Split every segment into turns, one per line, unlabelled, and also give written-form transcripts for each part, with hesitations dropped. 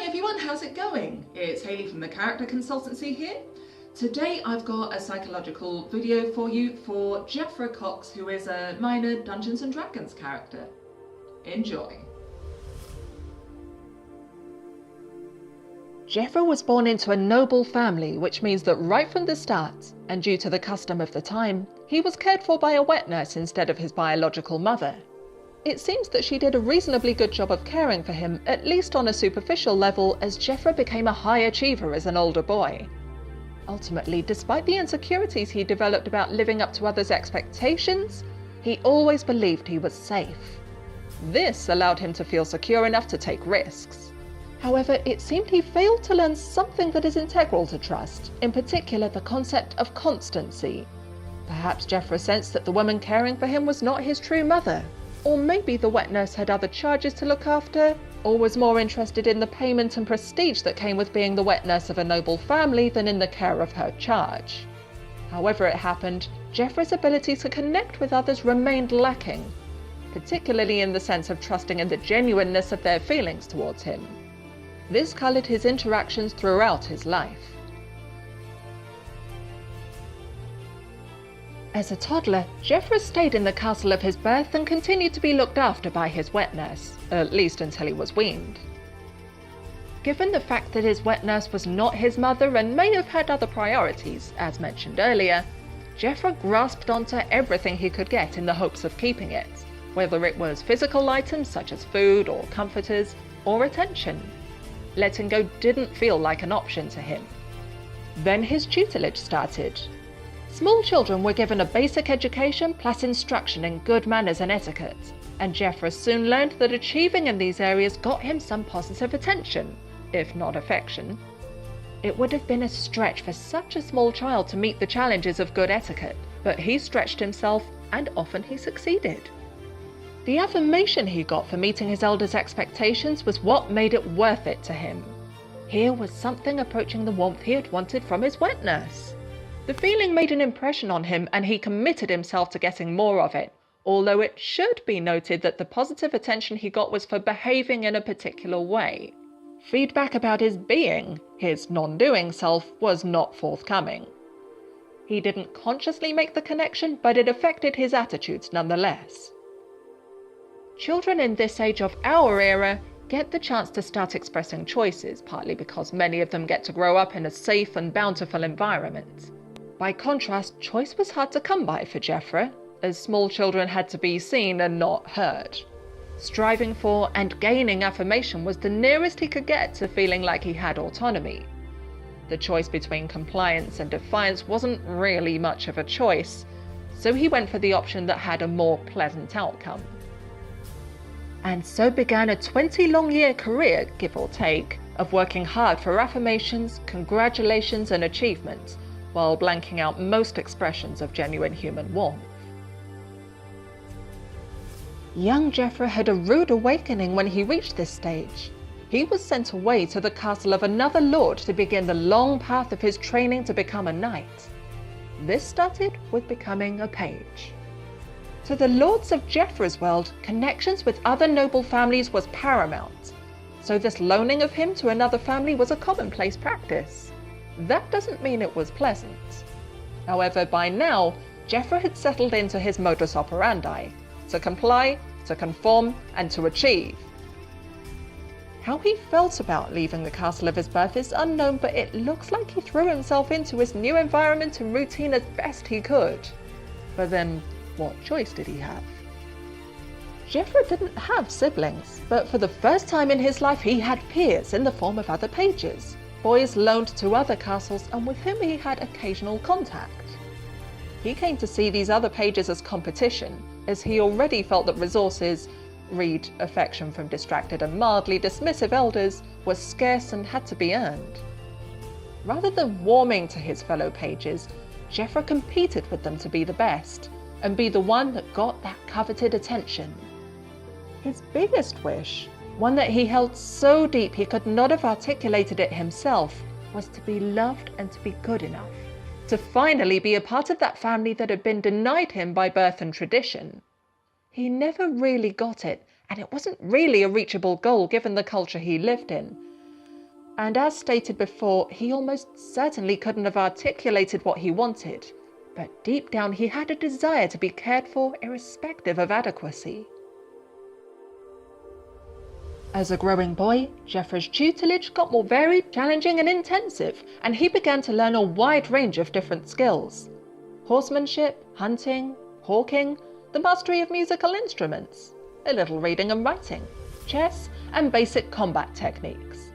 Hi everyone, how's it going? It's Hayley from the Character Consultancy here. Today I've got a psychological video for you for Jeffra Cox, who is a minor Dungeons & Dragons character. Enjoy. Jeffra was born into a noble family, which means that right from the start, and due to the custom of the time, he was cared for by a wet nurse instead of his biological mother. It seems that she did a reasonably good job of caring for him, at least on a superficial level, as Jeffra became a high achiever as an older boy. Ultimately, despite the insecurities he developed about living up to others' expectations, he always believed he was safe. This allowed him to feel secure enough to take risks. However, it seemed he failed to learn something that is integral to trust, in particular the concept of constancy. Perhaps Jeffra sensed that the woman caring for him was not his true mother. Or maybe the wet nurse had other charges to look after, or was more interested in the payment and prestige that came with being the wet nurse of a noble family than in the care of her charge. However it happened, Jeffra's ability to connect with others remained lacking, particularly in the sense of trusting in the genuineness of their feelings towards him. This coloured his interactions throughout his life. As a toddler, Jeffra stayed in the castle of his birth and continued to be looked after by his wet nurse, at least until he was weaned. Given the fact that his wet nurse was not his mother and may have had other priorities, as mentioned earlier, Jeffra grasped onto everything he could get in the hopes of keeping it, whether it was physical items such as food or comforters, or attention. Letting go didn't feel like an option to him. Then his tutelage started. Small children were given a basic education plus instruction in good manners and etiquette, and Jeffra soon learned that achieving in these areas got him some positive attention, if not affection. It would have been a stretch for such a small child to meet the challenges of good etiquette, but he stretched himself, and often he succeeded. The affirmation he got for meeting his elders' expectations was what made it worth it to him. Here was something approaching the warmth he had wanted from his wet nurse. The feeling made an impression on him, and he committed himself to getting more of it, although it should be noted that the positive attention he got was for behaving in a particular way. Feedback about his being, his non-doing self, was not forthcoming. He didn't consciously make the connection, but it affected his attitudes nonetheless. Children in this age of our era get the chance to start expressing choices, partly because many of them get to grow up in a safe and bountiful environment. By contrast, choice was hard to come by for Jeffra, as small children had to be seen and not heard. Striving for and gaining affirmation was the nearest he could get to feeling like he had autonomy. The choice between compliance and defiance wasn't really much of a choice, so he went for the option that had a more pleasant outcome. And so began a 20-long-year career, give or take, of working hard for affirmations, congratulations and achievement, while blanking out most expressions of genuine human warmth. Young Jeffra had a rude awakening when he reached this stage. He was sent away to the castle of another lord to begin the long path of his training to become a knight. This started with becoming a page. To the lords of Jeffra's world, connections with other noble families was paramount, so this loaning of him to another family was a commonplace practice. That doesn't mean it was pleasant. However, by now, Jeffra had settled into his modus operandi: to comply, to conform, and to achieve. How he felt about leaving the castle of his birth is unknown, but it looks like he threw himself into his new environment and routine as best he could. But then, what choice did he have? Jeffra didn't have siblings, but for the first time in his life he had peers in the form of other pages, boys loaned to other castles and with whom he had occasional contact. He came to see these other pages as competition, as he already felt that resources, read affection from distracted and mildly dismissive elders, was scarce and had to be earned. Rather than warming to his fellow pages, Jeffra competed with them to be the best, and be the one that got that coveted attention. His biggest wish, one that he held so deep he could not have articulated it himself, was to be loved and to be good enough, to finally be a part of that family that had been denied him by birth and tradition. He never really got it, and it wasn't really a reachable goal given the culture he lived in. And as stated before, he almost certainly couldn't have articulated what he wanted, but deep down he had a desire to be cared for irrespective of adequacy. As a growing boy, Jeffra's tutelage got more varied, challenging and intensive, and he began to learn a wide range of different skills. Horsemanship, hunting, hawking, the mastery of musical instruments, a little reading and writing, chess, and basic combat techniques.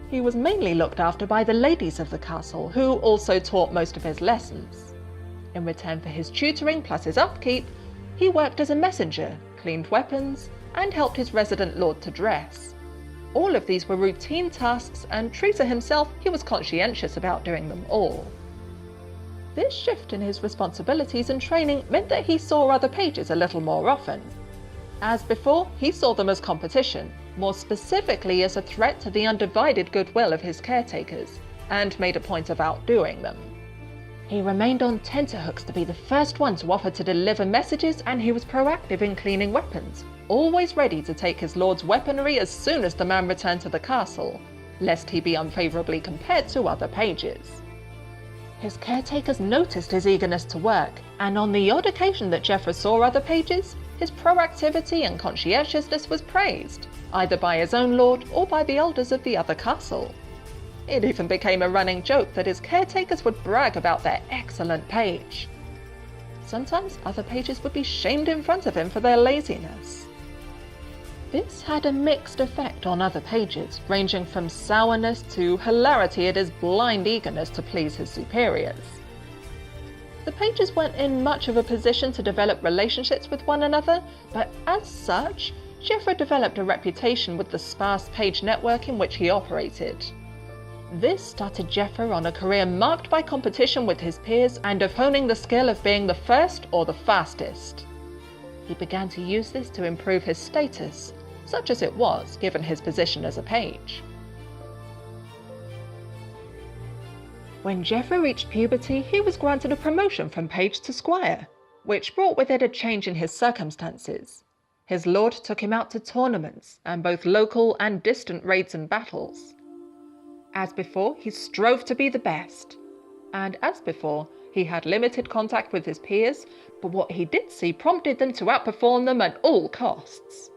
He was mainly looked after by the ladies of the castle, who also taught most of his lessons. In return for his tutoring plus his upkeep, he worked as a messenger, cleaned weapons, and helped his resident lord to dress. All of these were routine tasks, and true to himself, he was conscientious about doing them all. This shift in his responsibilities and training meant that he saw other pages a little more often. As before, he saw them as competition, more specifically as a threat to the undivided goodwill of his caretakers, and made a point of outdoing them. He remained on tenterhooks to be the first one to offer to deliver messages, and he was proactive in cleaning weapons, always ready to take his lord's weaponry as soon as the man returned to the castle, lest he be unfavourably compared to other pages. His caretakers noticed his eagerness to work, and on the odd occasion that Jeffra saw other pages, his proactivity and conscientiousness was praised, either by his own lord or by the elders of the other castle. It even became a running joke that his caretakers would brag about their excellent page. Sometimes other pages would be shamed in front of him for their laziness. This had a mixed effect on other pages, ranging from sourness to hilarity at his blind eagerness to please his superiors. The pages weren't in much of a position to develop relationships with one another, but as such, Jeffra developed a reputation with the sparse page network in which he operated. This started Jeffra on a career marked by competition with his peers and of honing the skill of being the first or the fastest. He began to use this to improve his status, such as it was given his position as a page. When Jeffra reached puberty, he was granted a promotion from page to squire, which brought with it a change in his circumstances. His lord took him out to tournaments, and both local and distant raids and battles. As before, he strove to be the best. And as before, he had limited contact with his peers, but what he did see prompted them to outperform them at all costs.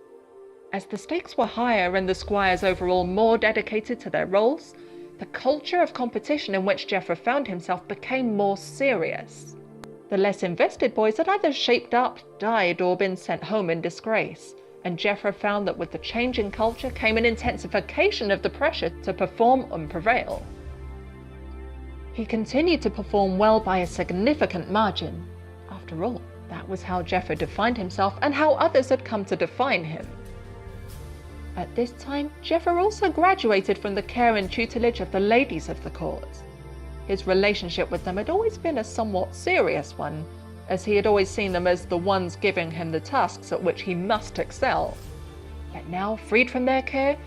As the stakes were higher and the squires overall more dedicated to their roles, the culture of competition in which Jeffra found himself became more serious. The less invested boys had either shaped up, died, or been sent home in disgrace, and Jeffra found that with the change in culture came an intensification of the pressure to perform and prevail. He continued to perform well by a significant margin. After all, that was how Jeffra defined himself and how others had come to define him. At this time, Jeffra also graduated from the care and tutelage of the ladies of the court. His relationship with them had always been a somewhat serious one, as he had always seen them as the ones giving him the tasks at which he must excel. But now, freed from their care,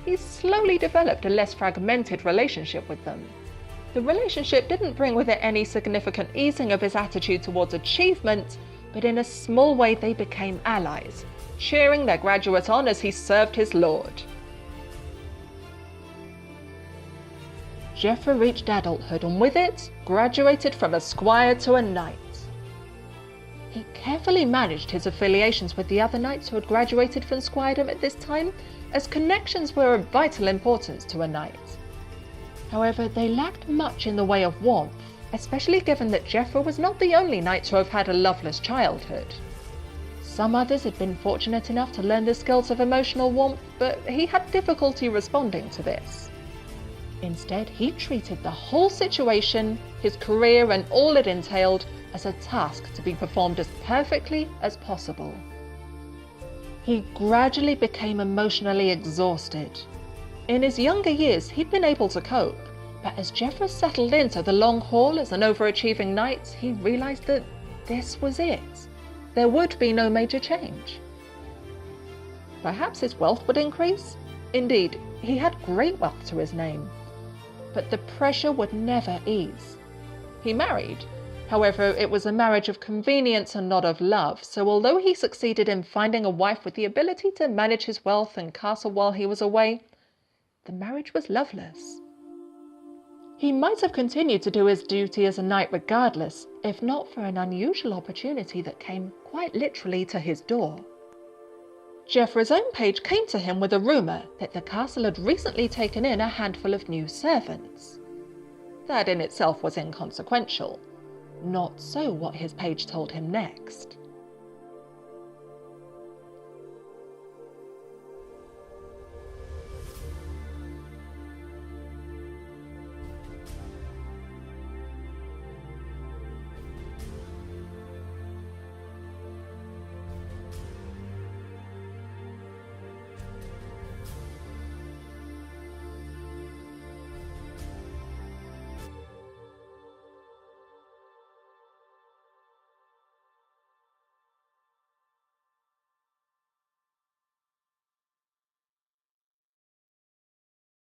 he slowly developed a less fragmented relationship with them. The relationship didn't bring with it any significant easing of his attitude towards achievement, but in a small way they became allies, cheering their graduate on as he served his lord. Jeffra reached adulthood and with it, graduated from a squire to a knight. He carefully managed his affiliations with the other knights who had graduated from squiredom at this time, as connections were of vital importance to a knight. However, they lacked much in the way of warmth, especially given that Jeffra was not the only knight to have had a loveless childhood. Some others had been fortunate enough to learn the skills of emotional warmth, but he had difficulty responding to this. Instead, he treated the whole situation, his career and all it entailed, as a task to be performed as perfectly as possible. He gradually became emotionally exhausted. In his younger years, he'd been able to cope, but as Jeffra settled into the long haul as an overachieving knight, he realized that this was it. There would be no major change. Perhaps his wealth would increase. Indeed, he had great wealth to his name. But the pressure would never ease. He married. However, it was a marriage of convenience and not of love, so although he succeeded in finding a wife with the ability to manage his wealth and castle while he was away, the marriage was loveless. He might have continued to do his duty as a knight regardless, if not for an unusual opportunity that came quite literally to his door. Jeffra's own page came to him with a rumour that the castle had recently taken in a handful of new servants. That in itself was inconsequential. Not so what his page told him next.